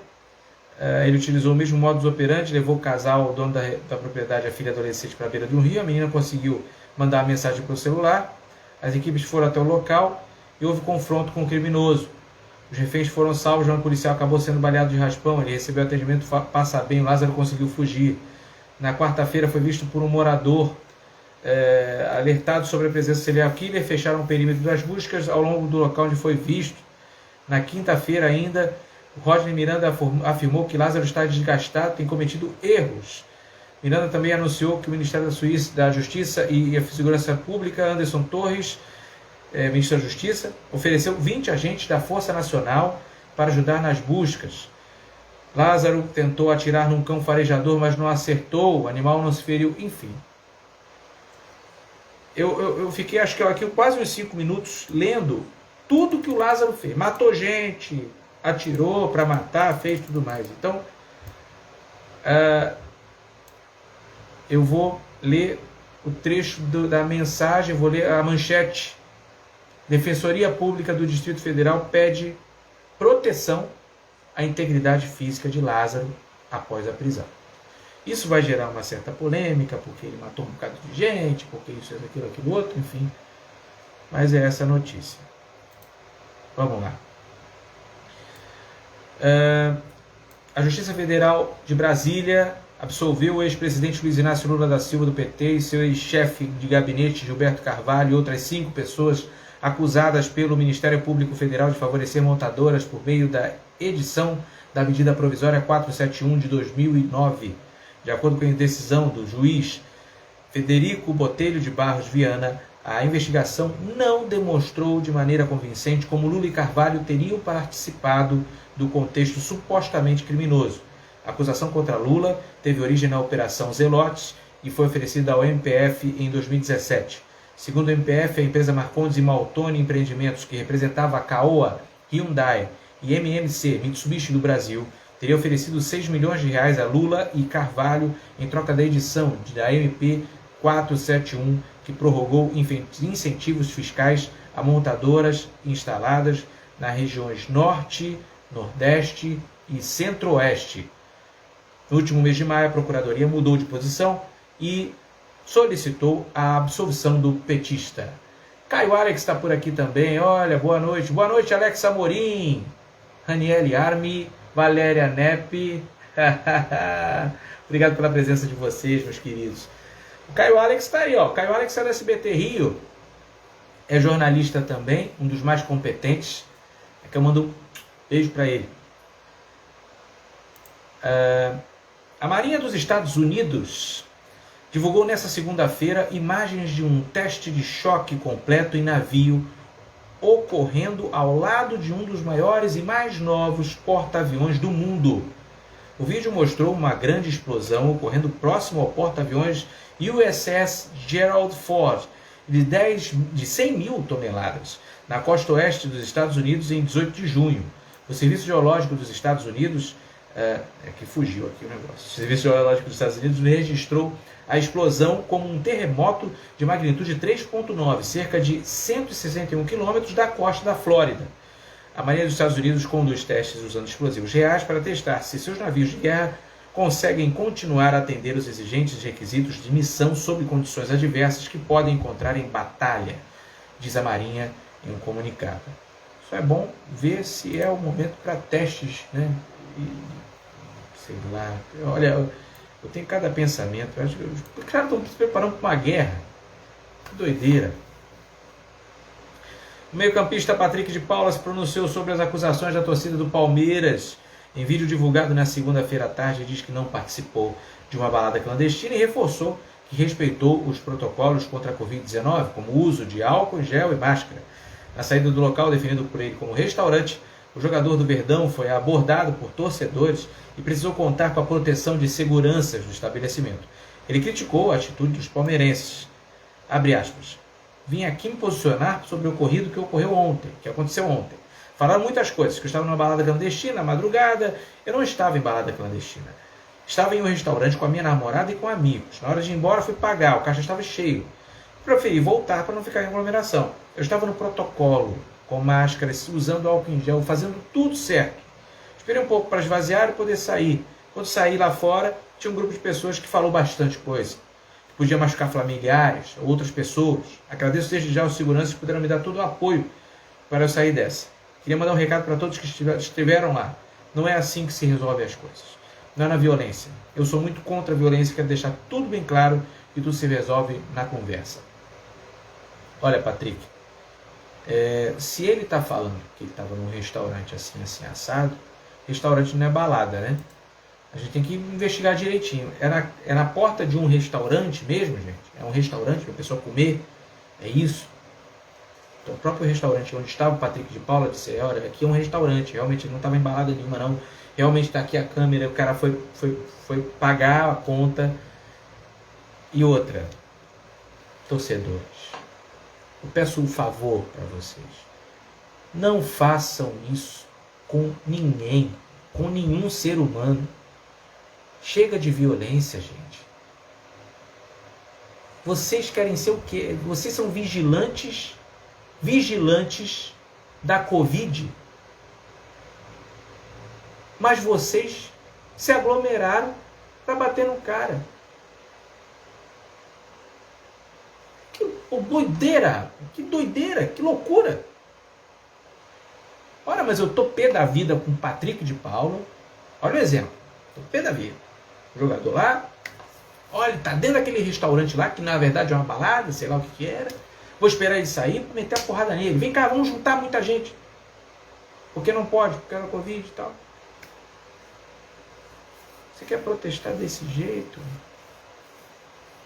Ele utilizou o mesmo modus operandi, levou o casal, o dono da propriedade, a filha adolescente, para a beira de um rio. A menina conseguiu mandar uma mensagem pelo celular. As equipes foram até o local e houve confronto com o criminoso. Os reféns foram salvos, mas o policial acabou sendo baleado de raspão. Ele recebeu atendimento, passa bem, o Lázaro conseguiu fugir. Na quarta-feira foi visto por um morador alertado sobre a presença de serial killer. Fecharam o perímetro das buscas ao longo do local onde foi visto. Na quinta-feira ainda, Rodney Miranda afirmou que Lázaro está desgastado, tem cometido erros. Miranda também anunciou que o Ministério da Justiça e a Segurança Pública, Anderson Torres, ministro da Justiça, ofereceu 20 agentes da Força Nacional para ajudar nas buscas. Lázaro tentou atirar num cão farejador, mas não acertou, o animal não se feriu, enfim. Eu fiquei, acho que aqui, quase uns 5 minutos lendo tudo que o Lázaro fez. Matou gente, atirou para matar, fez tudo mais. Então, eu vou ler o trecho da mensagem, vou ler a manchete. Defensoria Pública do Distrito Federal pede proteção à integridade física de Lázaro após a prisão. Isso vai gerar uma certa polêmica, porque ele matou um bocado de gente, porque isso, aquilo, outro, enfim. Mas é essa a notícia. Vamos lá. A Justiça Federal de Brasília absolveu o ex-presidente Luiz Inácio Lula da Silva do PT e seu ex-chefe de gabinete Gilberto Carvalho e outras 5 pessoas acusadas pelo Ministério Público Federal de favorecer montadoras por meio da edição da medida provisória 471 de 2009. De acordo com a decisão do juiz Federico Botelho de Barros Viana, a investigação não demonstrou de maneira convincente como Lula e Carvalho teriam participado do contexto supostamente criminoso. A acusação contra Lula teve origem na Operação Zelotes e foi oferecida ao MPF em 2017. Segundo o MPF, a empresa Marcondes e Maltoni Empreendimentos, que representava a Caoa, Hyundai e MMC, Mitsubishi do Brasil, teria oferecido R$6 milhões a Lula e Carvalho em troca da edição da MP 471, que prorrogou incentivos fiscais a montadoras instaladas nas regiões Norte, Nordeste e Centro-Oeste. No último mês de maio, a Procuradoria mudou de posição e solicitou a absolvição do petista. Caio Alex está por aqui também. Olha, boa noite. Boa noite, Alex Amorim, Raniele Armi, Valéria Nepe. Obrigado pela presença de vocês, meus queridos. O Caio Alex está aí, ó. O Caio Alex é do SBT Rio. É jornalista também, um dos mais competentes. É que eu mando um beijo para ele. A Marinha dos Estados Unidos divulgou nesta segunda-feira imagens de um teste de choque completo em navio ocorrendo ao lado de um dos maiores e mais novos porta-aviões do mundo. O vídeo mostrou uma grande explosão ocorrendo próximo ao porta-aviões USS Gerald Ford, de 100 mil toneladas, na costa oeste dos Estados Unidos em 18 de junho. O Serviço Geológico dos Estados Unidos que fugiu aqui o negócio. O Serviço Geológico dos Estados Unidos registrou a explosão como um terremoto de magnitude 3,9, cerca de 161 quilômetros da costa da Flórida. A Marinha dos Estados Unidos conduz testes usando explosivos reais para testar se seus navios de guerra conseguem continuar a atender os exigentes requisitos de missão sob condições adversas que podem encontrar em batalha, diz a Marinha em um comunicado. Isso é bom ver se é o momento para testes, né? E, sei lá, olha, eu tenho cada pensamento. Eu acho que os caras estão se preparando para uma guerra. Que doideira. O meio-campista Patrick de Paula se pronunciou sobre as acusações da torcida do Palmeiras. Em vídeo divulgado na segunda-feira à tarde, diz que não participou de uma balada clandestina e reforçou que respeitou os protocolos contra a Covid-19, como o uso de álcool, gel e máscara. Na saída do local, definido por ele como restaurante, o jogador do Verdão foi abordado por torcedores e precisou contar com a proteção de seguranças do estabelecimento. Ele criticou a atitude dos palmeirenses. Abre aspas. Vim aqui me posicionar sobre o ocorrido que aconteceu ontem. Falaram muitas coisas, que eu estava numa balada clandestina, na madrugada. Eu não estava em balada clandestina. Estava em um restaurante com a minha namorada e com amigos. Na hora de ir embora, fui pagar, o caixa estava cheio. Preferi voltar para não ficar em aglomeração. Eu estava no protocolo, com máscara, usando álcool em gel, fazendo tudo certo. Esperei um pouco para esvaziar e poder sair. Quando saí lá fora, tinha um grupo de pessoas que falou bastante coisa. Que podia machucar familiares, ou outras pessoas. Agradeço desde já aos seguranças que puderam me dar todo o apoio para eu sair dessa. Queria mandar um recado para todos que estiveram lá. Não é assim que se resolve as coisas. Não é na violência. Eu sou muito contra a violência, quero deixar tudo bem claro e tudo se resolve na conversa. Olha, Patrick, se ele está falando que ele estava num restaurante assim, assado, restaurante não é balada, né? A gente tem que investigar direitinho. É na porta de um restaurante mesmo, gente? É um restaurante para a pessoa comer? É isso? Então, o próprio restaurante onde estava o Patrick de Paula disse, olha, aqui é um restaurante, realmente ele não estava em balada nenhuma não, realmente está aqui a câmera, o cara foi pagar a conta. E outra, torcedores, eu peço um favor para vocês, não façam isso com ninguém, com nenhum ser humano. Chega de violência, gente. Vocês querem ser o quê? Vocês são vigilantes da Covid, mas vocês se aglomeraram para bater no cara. Que doideira, que loucura. Olha, mas eu tô pé da vida com o Patrick de Paula. Olha o exemplo, tô pé da vida. O jogador lá, olha, tá dentro daquele restaurante lá, que na verdade é uma balada, sei lá o que era. Vou esperar ele sair para meter a porrada nele. Vem cá, vamos juntar muita gente. Porque não pode, porque era Covid e tal. Você quer protestar desse jeito?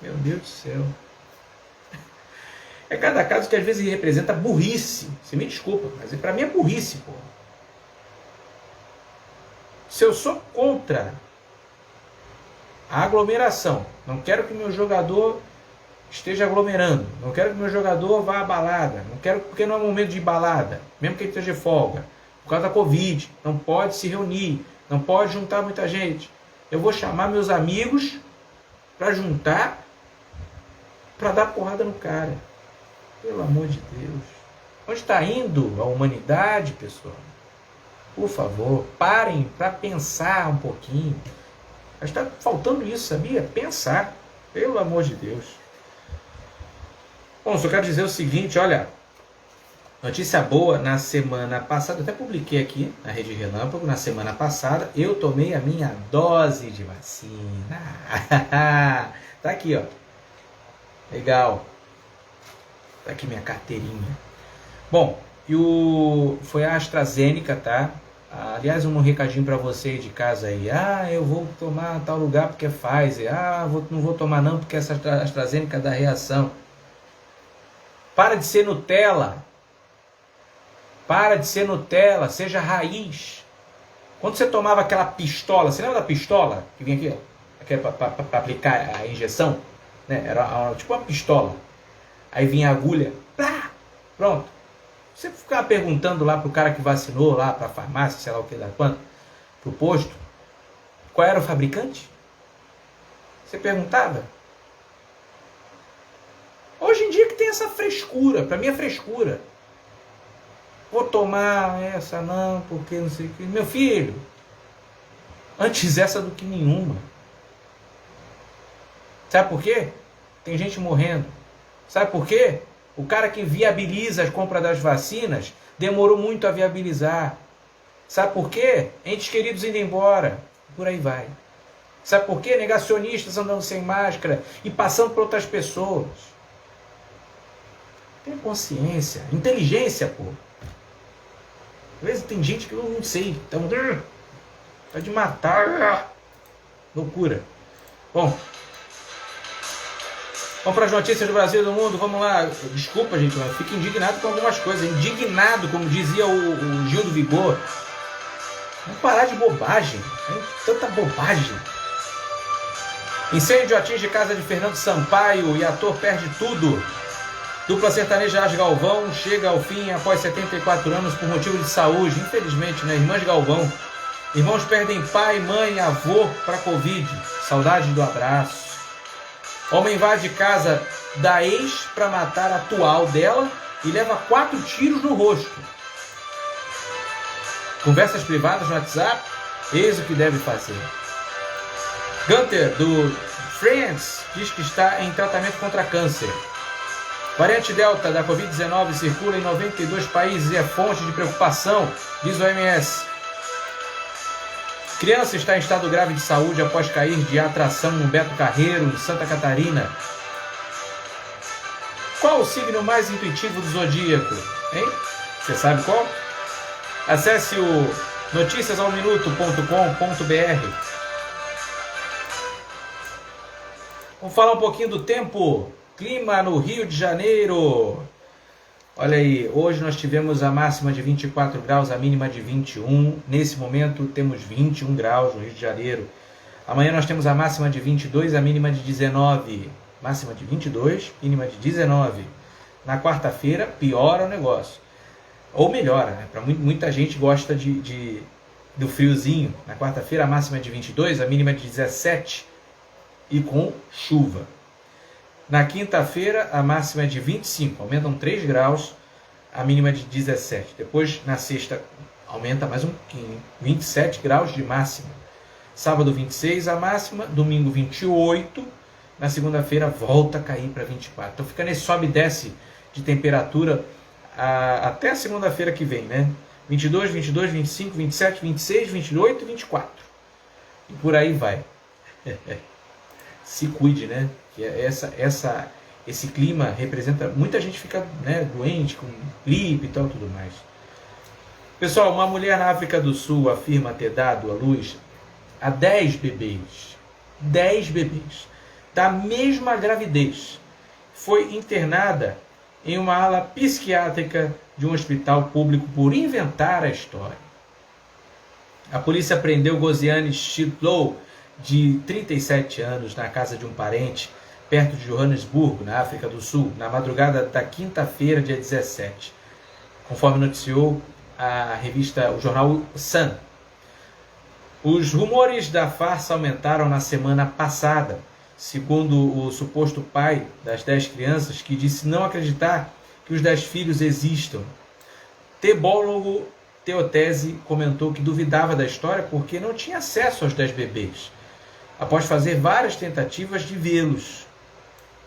Meu Deus do céu. É cada caso que às vezes representa burrice. Você me desculpa, mas para mim é burrice, pô. Se eu sou contra a aglomeração, não quero que meu jogador esteja aglomerando, não quero que meu jogador vá à balada, não quero, porque não é momento de ir balada, mesmo que ele esteja de folga, por causa da Covid, não pode se reunir, não pode juntar muita gente. Eu vou chamar meus amigos para juntar, para dar porrada no cara. Pelo amor de Deus. Onde está indo a humanidade, pessoal? Por favor, parem para pensar um pouquinho. Está faltando isso, sabia? Pensar. Pelo amor de Deus. Bom, só quero dizer o seguinte, olha, notícia boa, na semana passada, eu até publiquei aqui na Rede Relâmpago, na semana passada, eu tomei a minha dose de vacina. Tá aqui, ó. Legal. Tá aqui minha carteirinha. Bom, foi a AstraZeneca, tá? Aliás, um recadinho para você de casa aí. Eu vou tomar tal lugar porque é Pfizer. Não vou tomar não porque essa AstraZeneca dá reação. Para de ser Nutella. Para de ser Nutella. Seja raiz. Quando você tomava aquela pistola, você lembra da pistola que vinha aqui, ó? Para aplicar a injeção? Né? Era tipo uma pistola. Aí vinha a agulha. Plá! Pronto. Você ficava perguntando lá pro cara que vacinou, lá pra farmácia, sei lá o que da quanto, pro posto, qual era o fabricante? Você perguntava? Hoje em dia que tem essa frescura, para mim é frescura. Vou tomar essa não, porque não sei o que. Meu filho, antes essa do que nenhuma. Sabe por quê? Tem gente morrendo. Sabe por quê? O cara que viabiliza a compra das vacinas demorou muito a viabilizar. Sabe por quê? Entes queridos indo embora. Por aí vai. Sabe por quê? Negacionistas andando sem máscara e passando por outras pessoas. Tem consciência. Inteligência, pô. Às vezes tem gente que eu não sei. Então, tá de matar. Loucura. Bom. Vamos para as notícias do Brasil e do mundo. Vamos lá. Desculpa, gente, mas eu fico indignado com algumas coisas. Indignado, como dizia o Gil do Vigor. Vamos parar de bobagem. Tanta bobagem. Incêndio atinge casa de Fernando Sampaio e ator perde tudo. Dupla sertaneja As Galvão chega ao fim após 74 anos por motivo de saúde. Infelizmente, né? Irmãs Galvão. Irmãos perdem pai, mãe, avô para Covid. Saudade do abraço. Homem invade casa da ex para matar a atual dela e leva 4 tiros no rosto. Conversas privadas no WhatsApp, eis o que deve fazer. Gunter, do Friends, diz que está em tratamento contra câncer. Variante Delta da Covid-19 circula em 92 países e é fonte de preocupação, diz o OMS. Criança está em estado grave de saúde após cair de atração no Beto Carreiro, em Santa Catarina. Qual o signo mais intuitivo do zodíaco? Hein? Você sabe qual? Acesse o noticiasalminuto.com.br. Vamos falar um pouquinho do tempo. Clima no Rio de Janeiro. Olha aí, hoje nós tivemos a máxima de 24 graus, a mínima de 21. Nesse momento temos 21 graus no Rio de Janeiro. Amanhã nós temos a máxima de 22, a mínima de 19. Máxima de 22, mínima de 19. Na quarta-feira piora o negócio. Ou melhora, né? Para muita gente gosta do friozinho. Na quarta-feira a máxima é de 22, a mínima de 17 e com chuva. Na quinta-feira, a máxima é de 25, aumentam 3 graus, a mínima de 17. Depois, na sexta, aumenta mais um pouquinho, 27 graus de máxima. Sábado, 26 a máxima, domingo, 28. Na segunda-feira, volta a cair para 24. Então, fica nesse sobe e desce de temperatura até a segunda-feira que vem, né? 22, 22, 25, 27, 26, 28 e 24. E por aí vai. Se cuide, né? Que esse clima representa... Muita gente fica, né, doente, com gripe e tal, tudo mais. Pessoal, uma mulher na África do Sul afirma ter dado à luz a 10 bebês. 10 bebês. Da mesma gravidez. Foi internada em uma ala psiquiátrica de um hospital público por inventar a história. A polícia prendeu Gosiane Chitlow, de 37 anos, na casa de um parente, perto de Joanesburgo, na África do Sul, na madrugada da quinta-feira, dia 17. Conforme noticiou a revista, o jornal Sun. Os rumores da farsa aumentaram na semana passada, segundo o suposto pai das 10 crianças, que disse não acreditar que os 10 filhos existam. Tebólogo Teotese comentou que duvidava da história porque não tinha acesso aos 10 bebês, após fazer várias tentativas de vê-los.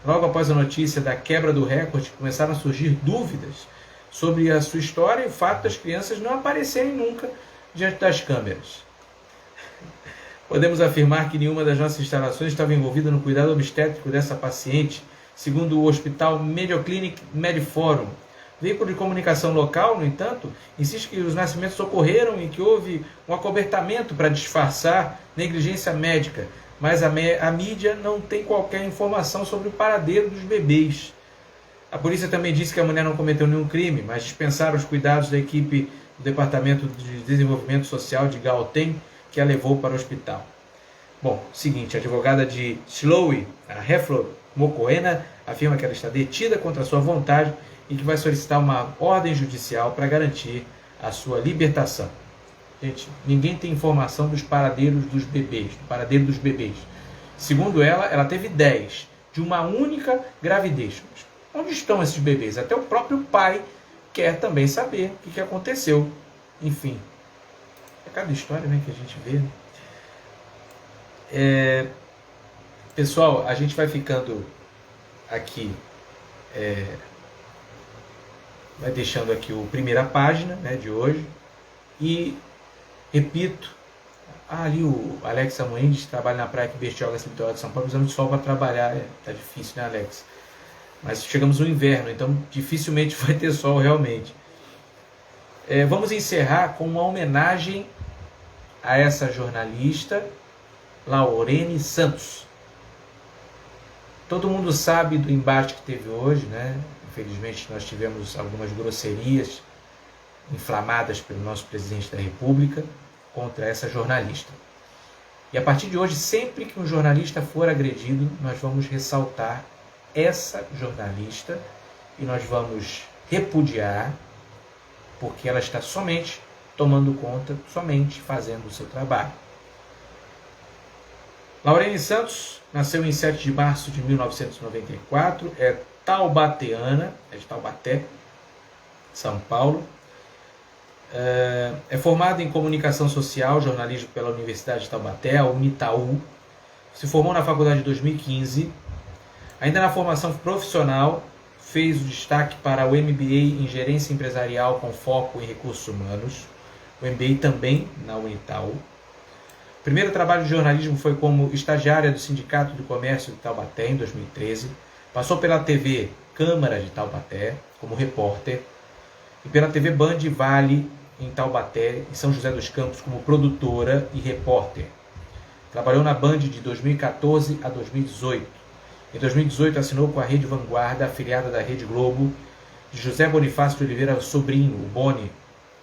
Logo após a notícia da quebra do recorde, começaram a surgir dúvidas sobre a sua história e o fato das crianças não aparecerem nunca diante das câmeras. Podemos afirmar que nenhuma das nossas instalações estava envolvida no cuidado obstétrico dessa paciente, segundo o Hospital Medioclinic Mediforum. O veículo de comunicação local, no entanto, insiste que os nascimentos ocorreram e que houve um acobertamento para disfarçar negligência médica, mas a mídia não tem qualquer informação sobre o paradeiro dos bebês. A polícia também disse que a mulher não cometeu nenhum crime, mas dispensaram os cuidados da equipe do Departamento de Desenvolvimento Social de Gauteng, que a levou para o hospital. Bom, seguinte, a advogada de Chloe, a Reflor Mokoena, afirma que ela está detida contra sua vontade e que vai solicitar uma ordem judicial para garantir a sua libertação. Gente, ninguém tem informação dos paradeiros dos bebês, do paradeiro dos bebês. Segundo ela teve 10 de uma única gravidez. Onde estão esses bebês? Até o próprio pai quer também saber o que aconteceu. Enfim, é cada história, né, que a gente vê. Pessoal, a gente vai ficando aqui, vai deixando aqui a primeira página, né, de hoje. E repito, ali o Alex Amoindes trabalha na Praia que Bertioga, Litoral de São Paulo, precisamos de sol para trabalhar. Tá difícil, né, Alex? Mas chegamos no inverno, então dificilmente vai ter sol realmente. Vamos encerrar com uma homenagem a essa jornalista, Laurene Santos. Todo mundo sabe do embate que teve hoje, né? Infelizmente nós tivemos algumas grosserias inflamadas pelo nosso presidente da República contra essa jornalista. E a partir de hoje, sempre que um jornalista for agredido, nós vamos ressaltar essa jornalista e nós vamos repudiar, porque ela está somente tomando conta, somente fazendo o seu trabalho. Laurene Santos nasceu em 7 de março de 1994, é taubateana, é de Taubaté, São Paulo. É formada em comunicação social, jornalismo pela Universidade de Taubaté, a Unitaú. Se formou na faculdade em 2015. Ainda na formação profissional, fez o destaque para o MBA em Gerência Empresarial com foco em recursos humanos. O MBA também na Unitaú. O primeiro trabalho de jornalismo foi como estagiária do Sindicato do Comércio de Taubaté em 2013. Passou pela TV Câmara de Taubaté como repórter e pela TV Band Vale em Taubaté, em São José dos Campos, como produtora e repórter. Trabalhou na Band de 2014 a 2018. Em 2018 assinou com a Rede Vanguarda, afiliada da Rede Globo, de José Bonifácio de Oliveira Sobrinho, o Boni,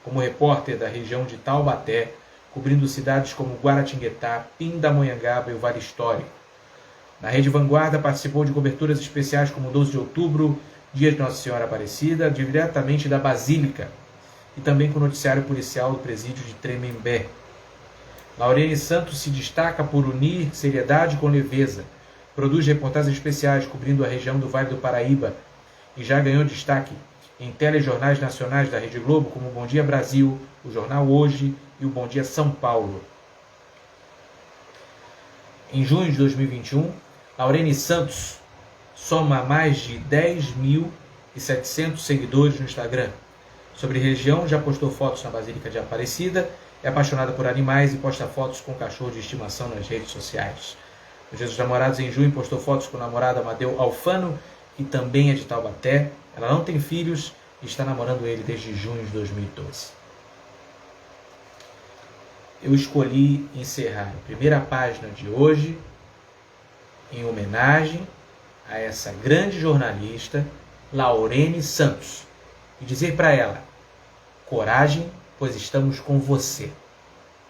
como repórter da região de Taubaté, cobrindo cidades como Guaratinguetá, Pindamonhangaba e o Vale Histórico. Na Rede Vanguarda participou de coberturas especiais como 12 de outubro, Dia de Nossa Senhora Aparecida, diretamente da Basílica, e também com o noticiário policial do presídio de Tremembé. Laurene Santos se destaca por unir seriedade com leveza, produz reportagens especiais cobrindo a região do Vale do Paraíba e já ganhou destaque em telejornais nacionais da Rede Globo, como o Bom Dia Brasil, o Jornal Hoje e o Bom Dia São Paulo. Em junho de 2021, Laurene Santos soma mais de 10.700 seguidores no Instagram. Sobre região, já postou fotos na Basílica de Aparecida, é apaixonada por animais e posta fotos com cachorro de estimação nas redes sociais. No Dia dos Namorados, em junho, postou fotos com o namorado Amadeu Alfano, que também é de Taubaté. Ela não tem filhos e está namorando ele desde junho de 2012. Eu escolhi encerrar a primeira página de hoje em homenagem a essa grande jornalista, Laurene Santos, e dizer para ela: coragem, pois estamos com você.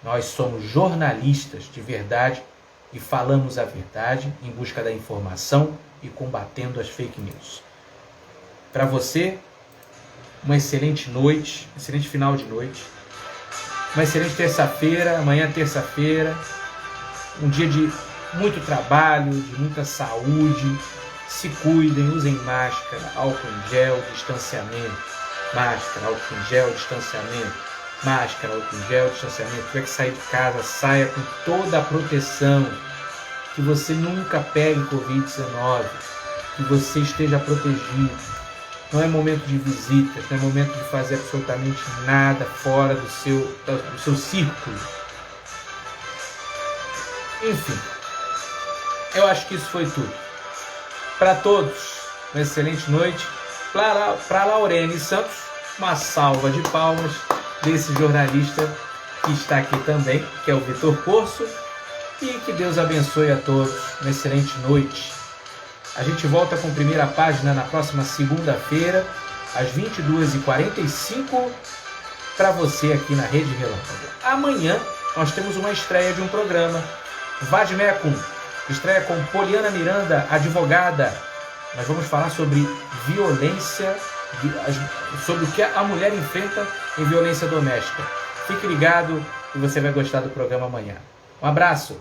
Nós somos jornalistas de verdade e falamos a verdade em busca da informação e combatendo as fake news. Para você, uma excelente noite, excelente final de noite, uma excelente terça-feira, amanhã terça-feira, um dia de muito trabalho, de muita saúde. Se cuidem, usem máscara, álcool em gel, distanciamento. Máscara, álcool em gel, distanciamento. Máscara, álcool em gel, distanciamento. Se tiver que sair de casa, saia com toda a proteção. Que você nunca pegue Covid-19. Que você esteja protegido. Não é momento de visitas, não é momento de fazer absolutamente nada fora do seu círculo. Enfim, eu acho que isso foi tudo. Para todos, uma excelente noite. Para Laurene Santos, uma salva de palmas desse jornalista que está aqui também, que é o Vitor Corso. E que Deus abençoe a todos. Uma excelente noite. A gente volta com a primeira página na próxima segunda-feira, às 22h45, para você aqui na Rede Relâmpago. Amanhã nós temos uma estreia de um programa, Vadmecum, estreia com Poliana Miranda, advogada. Nós vamos falar sobre violência, sobre o que a mulher enfrenta em violência doméstica. Fique ligado e você vai gostar do programa amanhã. Um abraço!